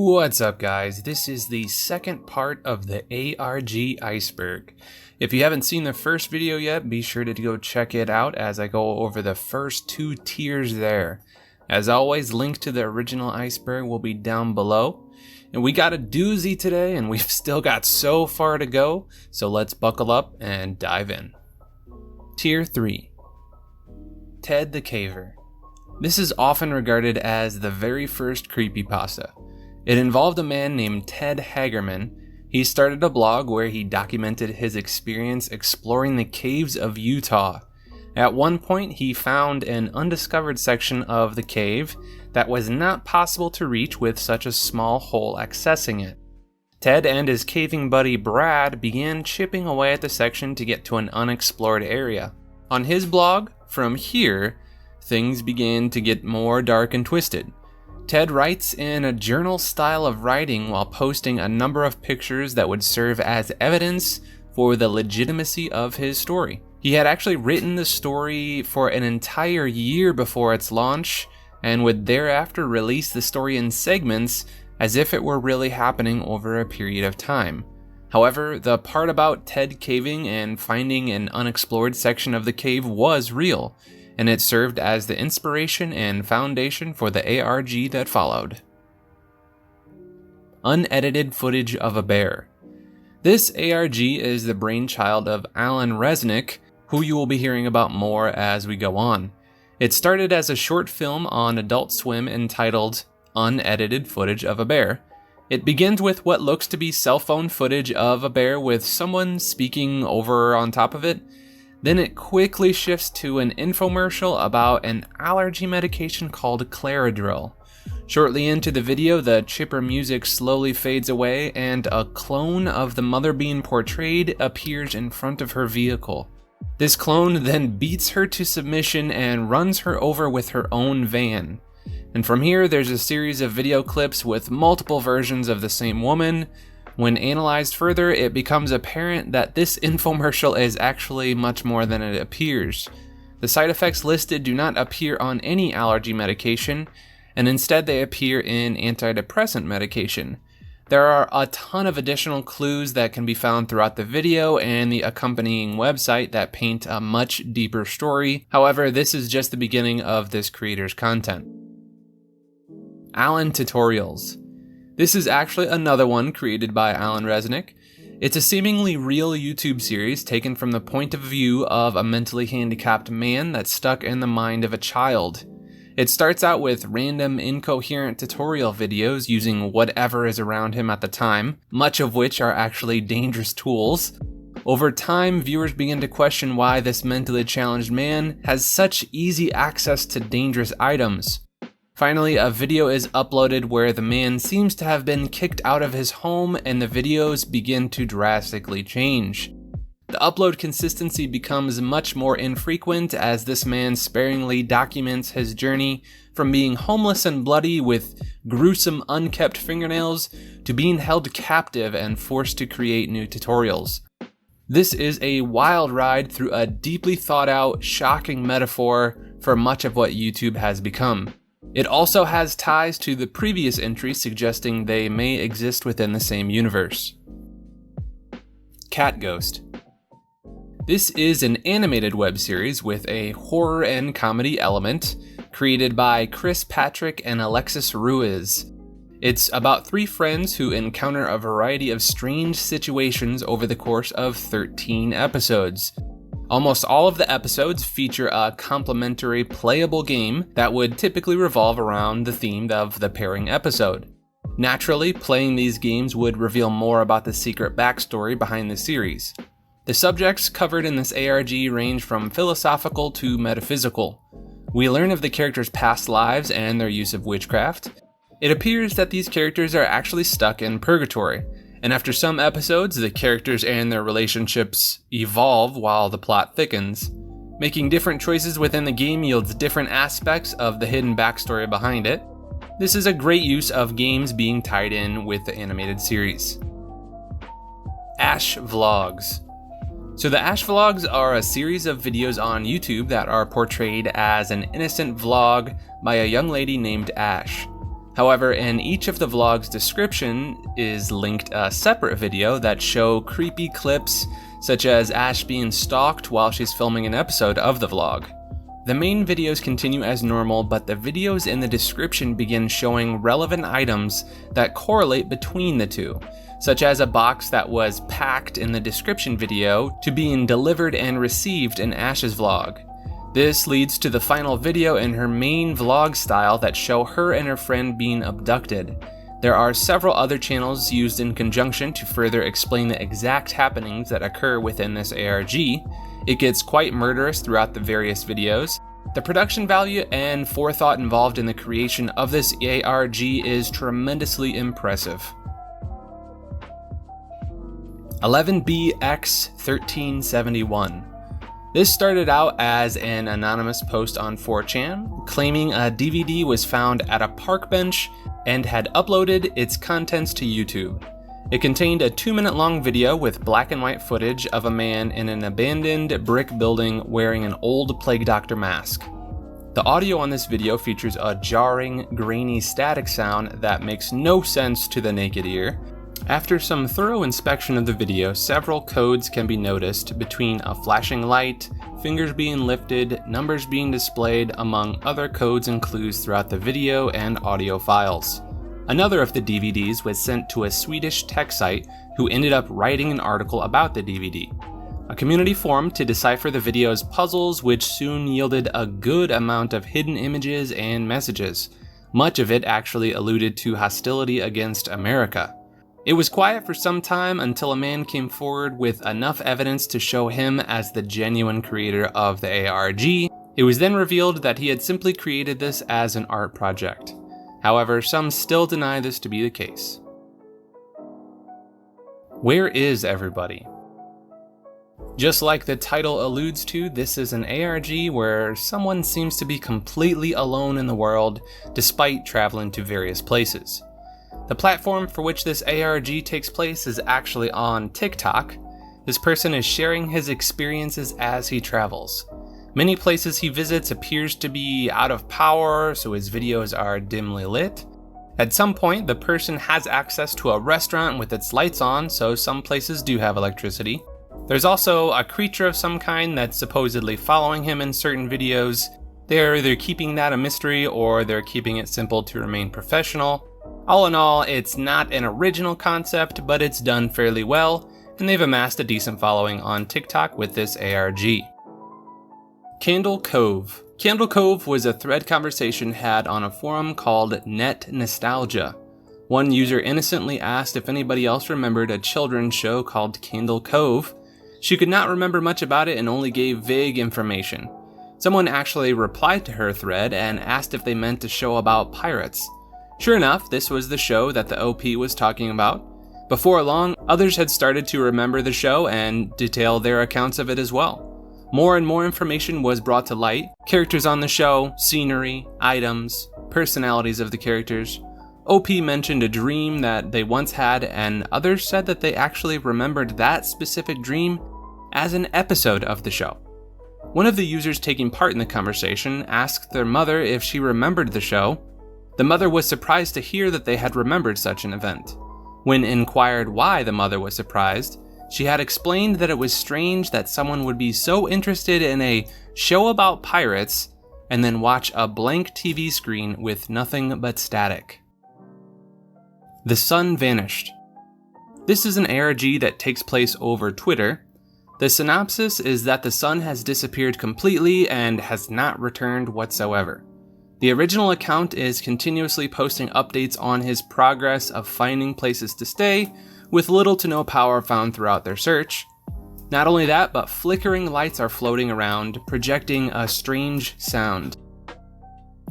What's up, guys? This is the second part of the ARG Iceberg. If you haven't seen the first video yet, be sure to go check it out as I go over the first two tiers there. As always, link to the original iceberg will be down below. And we got a doozy today, and we've still got so far to go, so let's buckle up and dive in. Tier 3. Ted the Caver. This is often regarded as the very first creepypasta. It involved a man named Ted Hagerman. He started a blog where he documented his experience exploring the caves of Utah. At one point, he found an undiscovered section of the cave that was not possible to reach with such a small hole accessing it. Ted and his caving buddy Brad began chipping away at the section to get to an unexplored area. On his blog, From Here, things began to get more dark and twisted. Ted writes in a journal style of writing while posting a number of pictures that would serve as evidence for the legitimacy of his story. He had actually written the story for an entire year before its launch and would thereafter release the story in segments as if it were really happening over a period of time. However, the part about Ted caving and finding an unexplored section of the cave was real, and it served as the inspiration and foundation for the ARG that followed. Unedited footage of a bear. This ARG is the brainchild of Alan Resnick, who you will be hearing about more as we go on. It started as a short film on Adult Swim entitled Unedited Footage of a Bear. It begins with what looks to be cell phone footage of a bear with someone speaking over on top of it. Then it quickly shifts to an infomercial about an allergy medication called Claradril. Shortly into the video, the chipper music slowly fades away and a clone of the mother being portrayed appears in front of her vehicle. This clone then beats her to submission and runs her over with her own van. And from here, there's a series of video clips with multiple versions of the same woman. When analyzed further, it becomes apparent that this infomercial is actually much more than it appears. The side effects listed do not appear on any allergy medication, and instead they appear in antidepressant medication. There are a ton of additional clues that can be found throughout the video and the accompanying website that paint a much deeper story. However, this is just the beginning of this creator's content. Alan Tutorials. This is actually another one created by Alan Resnick. It's a seemingly real YouTube series taken from the point of view of a mentally handicapped man that's stuck in the mind of a child. It starts out with random incoherent tutorial videos using whatever is around him at the time, much of which are actually dangerous tools. Over time, viewers begin to question why this mentally challenged man has such easy access to dangerous items. Finally, a video is uploaded where the man seems to have been kicked out of his home and the videos begin to drastically change. The upload consistency becomes much more infrequent as this man sparingly documents his journey from being homeless and bloody with gruesome unkept fingernails to being held captive and forced to create new tutorials. This is a wild ride through a deeply thought out, shocking metaphor for much of what YouTube has become. It also has ties to the previous entry, suggesting they may exist within the same universe. Catghost. This is an animated web series with a horror and comedy element, created by Chris Patrick and Alexis Ruiz. It's about three friends who encounter a variety of strange situations over the course of 13 episodes. Almost all of the episodes feature a complementary playable game that would typically revolve around the theme of the pairing episode. Naturally, playing these games would reveal more about the secret backstory behind the series. The subjects covered in this ARG range from philosophical to metaphysical. We learn of the characters' past lives and their use of witchcraft. It appears that these characters are actually stuck in purgatory, and after some episodes, the characters and their relationships evolve while the plot thickens. Making different choices within the game yields different aspects of the hidden backstory behind it. This is a great use of games being tied in with the animated series. Ash Vlogs. So the Ash Vlogs are a series of videos on YouTube that are portrayed as an innocent vlog by a young lady named Ash. However, in each of the vlog's description is linked a separate video that show creepy clips such as Ash being stalked while she's filming an episode of the vlog. The main videos continue as normal, but the videos in the description begin showing relevant items that correlate between the two, such as a box that was packed in the description video to being delivered and received in Ash's vlog. This leads to the final video in her main vlog style that show her and her friend being abducted. There are several other channels used in conjunction to further explain the exact happenings that occur within this ARG. It gets quite murderous throughout the various videos. The production value and forethought involved in the creation of this ARG is tremendously impressive. 11BX1371. This started out as an anonymous post on 4chan, claiming a DVD was found at a park bench and had uploaded its contents to YouTube. It contained a 2-minute long video with black and white footage of a man in an abandoned brick building wearing an old Plague Doctor mask. The audio on this video features a jarring, grainy static sound that makes no sense to the naked ear. After some thorough inspection of the video, several codes can be noticed between a flashing light, fingers being lifted, numbers being displayed, among other codes and clues throughout the video and audio files. Another of the DVDs was sent to a Swedish tech site who ended up writing an article about the DVD. A community formed to decipher the video's puzzles, which soon yielded a good amount of hidden images and messages. Much of it actually alluded to hostility against America. It was quiet for some time until a man came forward with enough evidence to show him as the genuine creator of the ARG. It was then revealed that he had simply created this as an art project. However, some still deny this to be the case. Where is everybody? Just like the title alludes to, this is an ARG where someone seems to be completely alone in the world despite traveling to various places. The platform for which this ARG takes place is actually on TikTok. This person is sharing his experiences as he travels. Many places he visits appears to be out of power, so his videos are dimly lit. At some point, the person has access to a restaurant with its lights on, so some places do have electricity. There's also a creature of some kind that's supposedly following him in certain videos. They're either keeping that a mystery or they're keeping it simple to remain professional. All in all, it's not an original concept, but it's done fairly well, and they've amassed a decent following on TikTok with this ARG. Candle Cove. Candle Cove was a thread conversation had on a forum called Net Nostalgia. One user innocently asked if anybody else remembered a children's show called Candle Cove. She could not remember much about it and only gave vague information. Someone actually replied to her thread and asked if they meant a show about pirates. Sure enough, this was the show that the OP was talking about. Before long, others had started to remember the show and detail their accounts of it as well. More and more information was brought to light: characters on the show, scenery, items, personalities of the characters. OP mentioned a dream that they once had, and others said that they actually remembered that specific dream as an episode of the show. One of the users taking part in the conversation asked their mother if she remembered the show. The mother was surprised to hear that they had remembered such an event. When inquired why the mother was surprised, she had explained that it was strange that someone would be so interested in a show about pirates and then watch a blank TV screen with nothing but static. Thesunvanished. This is an ARG that takes place over Twitter. The synopsis is that the sun has disappeared completely and has not returned whatsoever. The original account is continuously posting updates on his progress of finding places to stay, with little to no power found throughout their search. Not only that, but flickering lights are floating around, projecting a strange sound.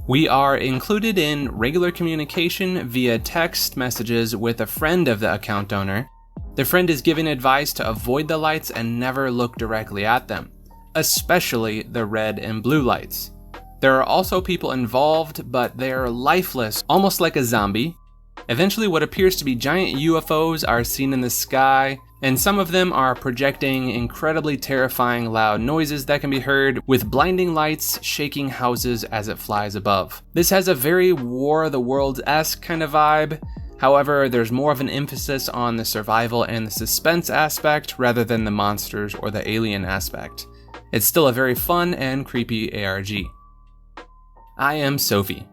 We are included in regular communication via text messages with a friend of the account owner. The friend is giving advice to avoid the lights and never look directly at them, especially the red and blue lights. There are also people involved, but they are lifeless, almost like a zombie. Eventually, what appears to be giant UFOs are seen in the sky. and some of them are projecting incredibly terrifying loud noises that can be heard, with blinding lights shaking houses as it flies above. This has a very War of the Worlds-esque kind of vibe. However, there's more of an emphasis on the survival and the suspense aspect rather than the monsters or the alien aspect. It's still a very fun and creepy ARG. I Am Sophie.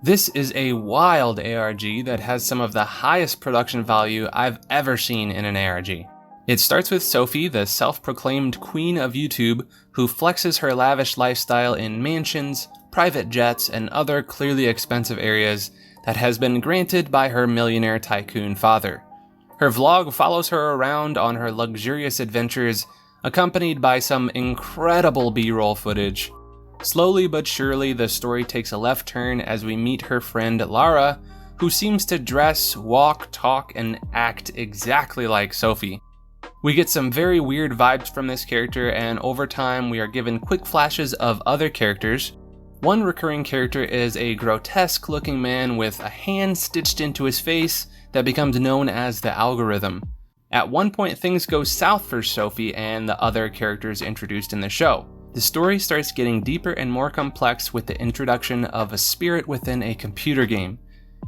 This is a wild ARG that has some of the highest production value I've ever seen in an ARG. It starts with Sophie, the self-proclaimed queen of YouTube, who flexes her lavish lifestyle in mansions, private jets, and other clearly expensive areas that has been granted by her millionaire tycoon father. Her vlog follows her around on her luxurious adventures, accompanied by some incredible B-roll footage. Slowly but surely, the story takes a left turn as we meet her friend Lara, who seems to dress, walk, talk, and act exactly like Sophie. We get some very weird vibes from this character, and over time we are given quick flashes of other characters. One recurring character is a grotesque looking man with a hand stitched into his face that becomes known as the algorithm. At one point things go south for Sophie and the other characters introduced in the show. The story starts getting deeper and more complex with the introduction of a spirit within a computer game.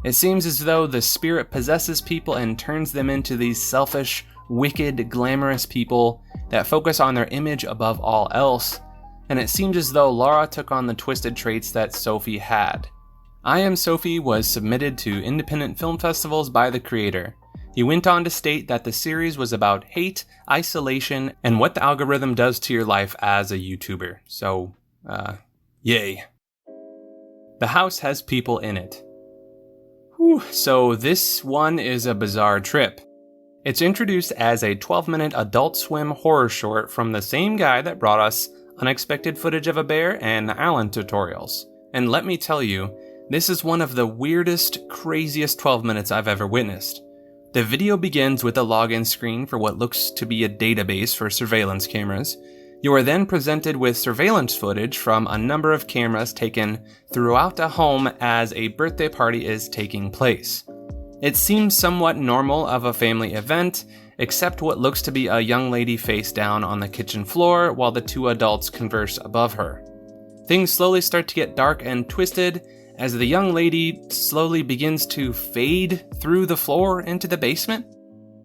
It seems as though the spirit possesses people and turns them into these selfish, wicked, glamorous people that focus on their image above all else, and it seems as though Lara took on the twisted traits that Sophie had. I Am Sophie was submitted to independent film festivals by the creator. He went on to state that the series was about hate, isolation, and what the algorithm does to your life as a YouTuber. So, yay. The house has people in it. Whew, so this one is a bizarre trip. It's introduced as a 12-minute Adult Swim horror short from the same guy that brought us unexpected footage of a bear and the Allen tutorials. And let me tell you, this is one of the weirdest, craziest 12 minutes I've ever witnessed. The video begins with a login screen for what looks to be a database for surveillance cameras. You are then presented with surveillance footage from a number of cameras taken throughout a home as a birthday party is taking place. It seems somewhat normal of a family event, except what looks to be a young lady face down on the kitchen floor while the two adults converse above her. Things slowly start to get dark and twisted as the young lady slowly begins to fade through the floor into the basement.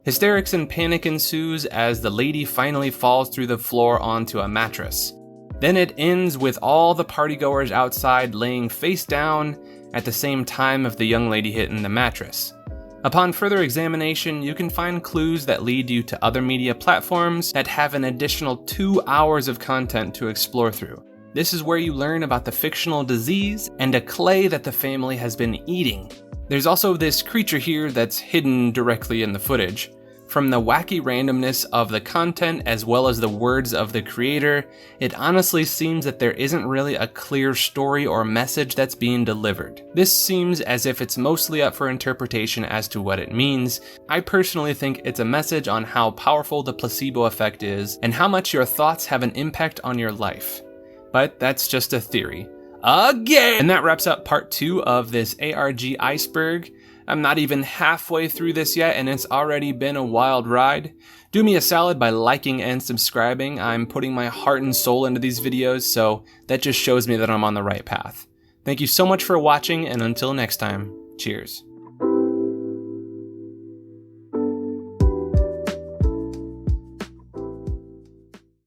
Hysterics and panic ensues as the lady finally falls through the floor onto a mattress. Then it ends with all the partygoers outside laying face down at the same time of the young lady hitting the mattress. Upon further examination, you can find clues that lead you to other media platforms that have an additional 2 hours of content to explore through. This is where you learn about the fictional disease and a clay that the family has been eating. There's also this creature here that's hidden directly in the footage. From the wacky randomness of the content as well as the words of the creator, it honestly seems that there isn't really a clear story or message that's being delivered. This seems as if it's mostly up for interpretation as to what it means. I personally think it's a message on how powerful the placebo effect is and how much your thoughts have an impact on your life. But that's just a theory. Again! And that wraps up part 2 of this ARG Iceberg. I'm not even halfway through this yet, and it's already been a wild ride. Do me a solid by liking and subscribing. I'm putting my heart and soul into these videos, so that just shows me that I'm on the right path. Thank you so much for watching, and until next time, cheers.